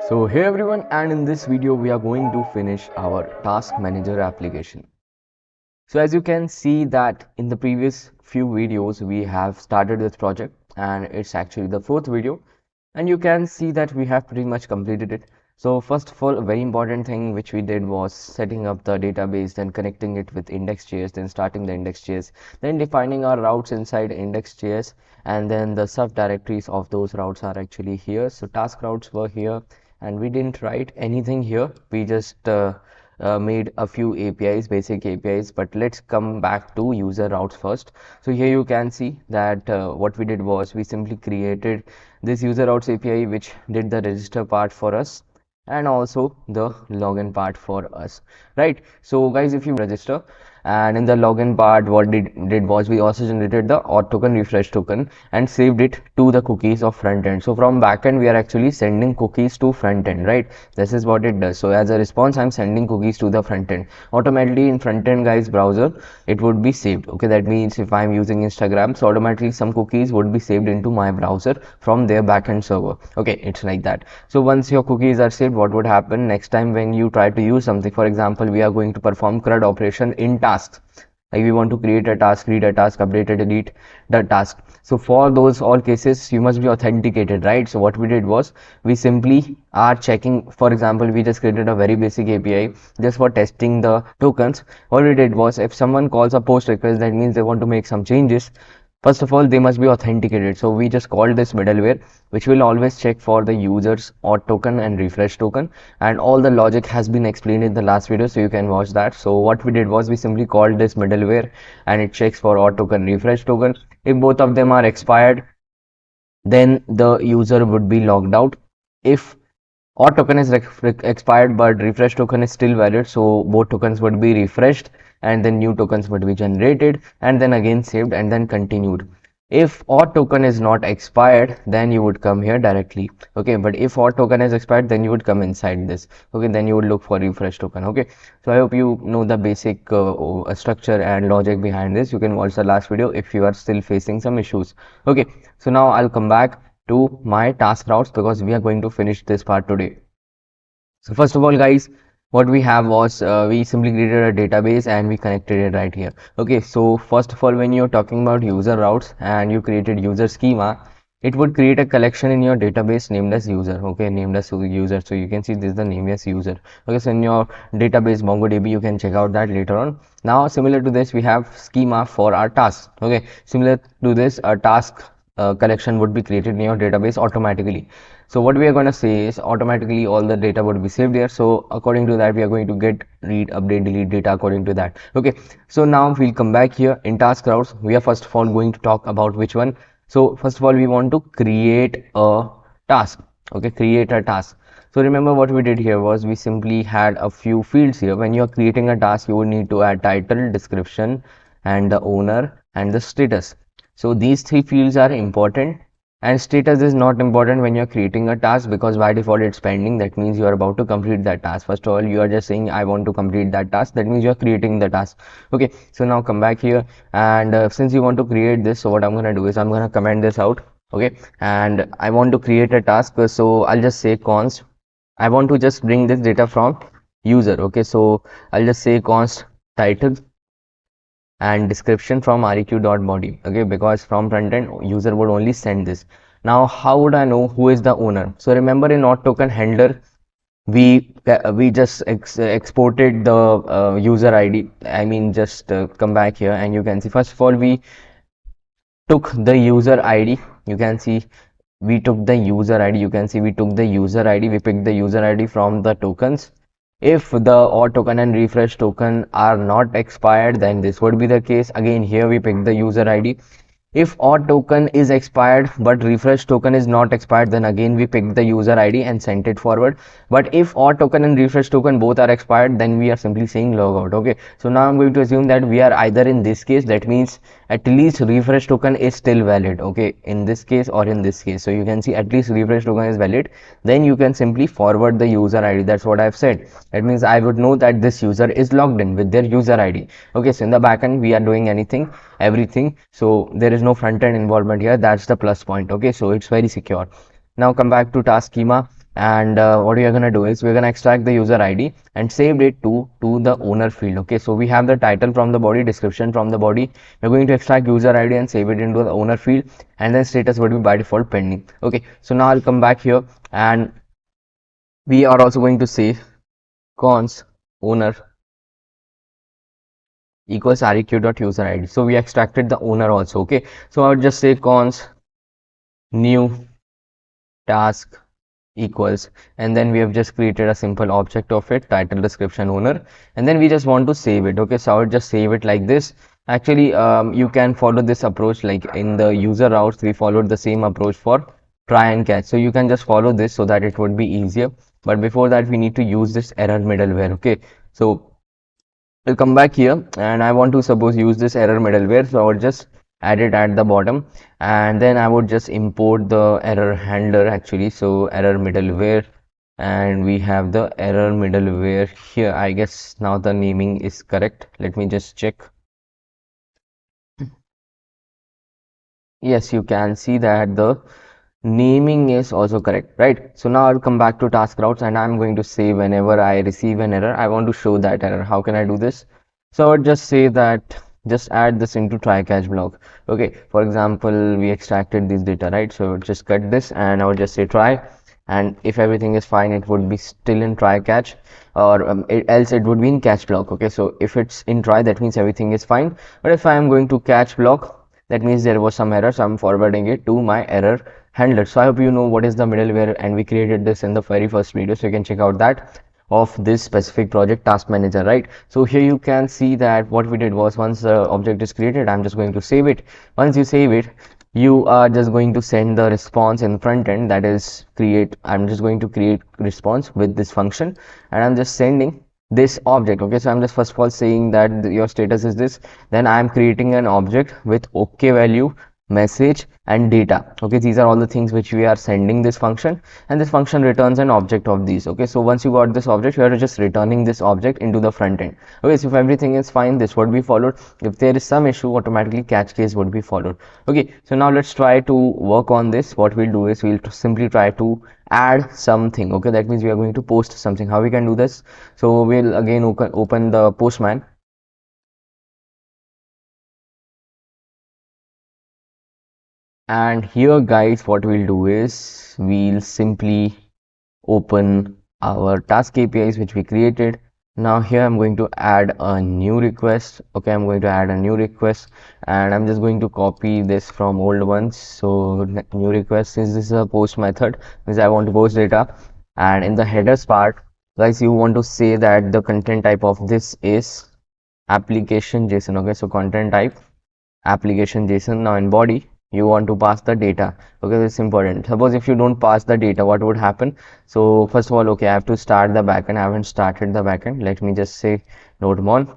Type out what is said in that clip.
So hey everyone, and in this video we are going to finish our task manager application. So as you can see that in the previous few videos we have started this project, and it's actually the fourth video, and you can see that we have pretty much completed it. So first of all, a very important thing which we did was setting up the database, then connecting it with index.js, then starting the index.js, then defining our routes inside index.js, and then the subdirectories of those routes are actually here. So task routes were here, and we didn't write anything here. We just made a few APIs, basic APIs, but let's come back to user routes first. So here you can see that what we did was we simply created this user routes API, which did the register part for us and also the login part for us, right? So guys, if you register, and in the login part what did was we also generated the auth token, refresh token, and saved it to the cookies of front end. So from backend we are actually sending cookies to front end, right? This is what it does. So as a response, I'm sending cookies to the front end. Automatically in front end guys browser it would be saved. Okay, that means if I'm using Instagram, so automatically some cookies would be saved into my browser from their backend server. Okay, it's like that. So once your cookies are saved, what would happen next time when you try to use something? For example, we are going to perform CRUD operation in tasks. Like we want to create a task, read a task, update or delete the task. So for those all cases, you must be authenticated, right? So what we did was we simply are checking. For example, we just created a very basic API just for testing the tokens. What we did was if someone calls a post request, that means they want to make some changes. First of all, they must be authenticated. So we just called this middleware, which will always check for the users auth token and refresh token. And all the logic has been explained in the last video, so you can watch that. So what we did was we simply called this middleware, and it checks for auth token, refresh token. If both of them are expired, then the user would be logged out. If auth token is expired but refresh token is still valid, so both tokens would be refreshed, and then new tokens would be generated and then again saved and then continued. If auth token is not expired, then you would come here directly. Okay, but if auth token is expired, then you would come inside this. Okay, then you would look for refresh token. Okay, so I hope you know the basic structure and logic behind this. You can watch the last video if you are still facing some issues. Okay, so now I'll come back to my task routes because we are going to finish this part today. So first of all guys, what we have was we simply created a database and we connected it right here. Okay, so first of all, when you're talking about user routes and you created user schema, it would create a collection in your database named as user. Okay, named as user. So you can see this is the name as user. Okay, so in your database MongoDB, you can check out that later on. Now similar to this, we have schema for our tasks. Okay, similar to this, a task collection would be created in your database automatically. So what we are going to say is automatically all the data would be saved here. So according to that, we are going to get read, update, delete data according to that. Okay, so now we'll come back here in task routes. We are first of all going to talk about which one. So first of all, we want to create a task. Okay, create a task. So remember what we did here was we simply had a few fields here. When you are creating a task, you would need to add title, description, and the owner and the status. So these three fields are important, and status is not important when you're creating a task because by default it's pending. That means you are about to complete that task. First of all, you are just saying I want to complete that task. That means you're creating the task. Okay, so now come back here, and since you want to create this, so what I'm going to do is I'm going to comment this out. Okay, and I want to create a task, so I'll just say const. I want to just bring this data from user. Okay, so I'll just say const title and description from req.body. Okay, because from front end user would only send this. Now how would I know who is the owner? So remember in auth token handler we just exported the user ID. I mean just come back here and you can see first of all we took the user ID. You can see we took the user ID. You can see we took the user ID. We picked the user ID from the tokens. If the auth token and refresh token are not expired, then this would be the case. Again, here we pick the user ID. If auth token is expired but refresh token is not expired, then again we pick the user ID and sent it forward. But if auth token and refresh token both are expired, then we are simply saying logout. Okay, so now I'm going to assume that we are either in this case, that means at least refresh token is still valid. Okay, in this case or in this case, so you can see at least refresh token is valid, then you can simply forward the user ID. That's what I've said. That means I would know that this user is logged in with their user ID. Okay, so in the backend we are doing everything, so there is no front end involvement here. That's the plus point. Okay, so it's very secure. Now come back to task schema. and what we are going to do is we're going to extract the user ID and save it to the owner field. Okay, so we have the title from the body, description from the body. We're going to extract user ID and save it into the owner field, and then status would be by default pending. Okay, so now I'll come back here, and we are also going to say cons owner equals req.user ID. So we extracted the owner also. Okay, so I would just say cons new task equals, and then we have just created a simple object of it, title, description, owner, and then we just want to save it. Okay, so I would just save it like this. Actually, you can follow this approach, like in the user routes we followed the same approach for try and catch, so you can just follow this so that it would be easier. But before that we need to use this error middleware. Okay, so we'll come back here, and I want to suppose use this error middleware, so I would just add it at the bottom, and then I would just import the error handler actually. So error middleware, and we have the error middleware here. I guess now the naming is correct. Let me just check. Yes, you can see that the naming is also correct, right? So now I'll come back to task routes, and I'm going to say whenever I receive an error, I want to show that error. How can I do this? So I would just say that just add this into try catch block. Okay, for example, we extracted this data, right? So I would just cut this, and I would just say try, and if everything is fine, it would be still in try catch, or else it would be in catch block. Okay, so if it's in try, that means everything is fine. But if I am going to catch block, that means there was some error, so I'm forwarding it to my error handler. So I hope you know what is the middleware, and we created this in the very first video, so you can check out that of this specific project task manager, right? So here you can see that what we did was, once the object is created, I'm just going to save it. Once you save it, you are just going to send the response in front end, that is create. I'm just going to create response with this function, and I'm just sending this object. Okay, so I'm just first of all saying that your status is this, then I'm creating an object with okay value, message, and data. Okay, these are all the things which we are sending this function, and this function returns an object of these. Okay, so once you got this object, you are just returning this object into the front end. Okay, so if everything is fine, this would be followed. If there is some issue, automatically catch case would be followed. Okay, so now let's try to work on this. What we'll do is we'll simply try to add something. Okay, that means we are going to post something. How we can do this? So we'll again open the Postman, and here guys, what we'll do is we'll simply open our task APIs which we created. Now here I'm going to add a new request. Okay, I'm going to add a new request, and I'm just going to copy this from old ones. So new request, is this a post method because I want to post data, and in the headers part, guys, you want to say that the content type of this is application JSON. Okay, so content type application JSON. Now in body, you want to pass the data. Okay, that's important. Suppose if you don't pass the data, what would happen? So first of all, okay, I have to start the backend. I haven't started the backend. Let me just say node mon.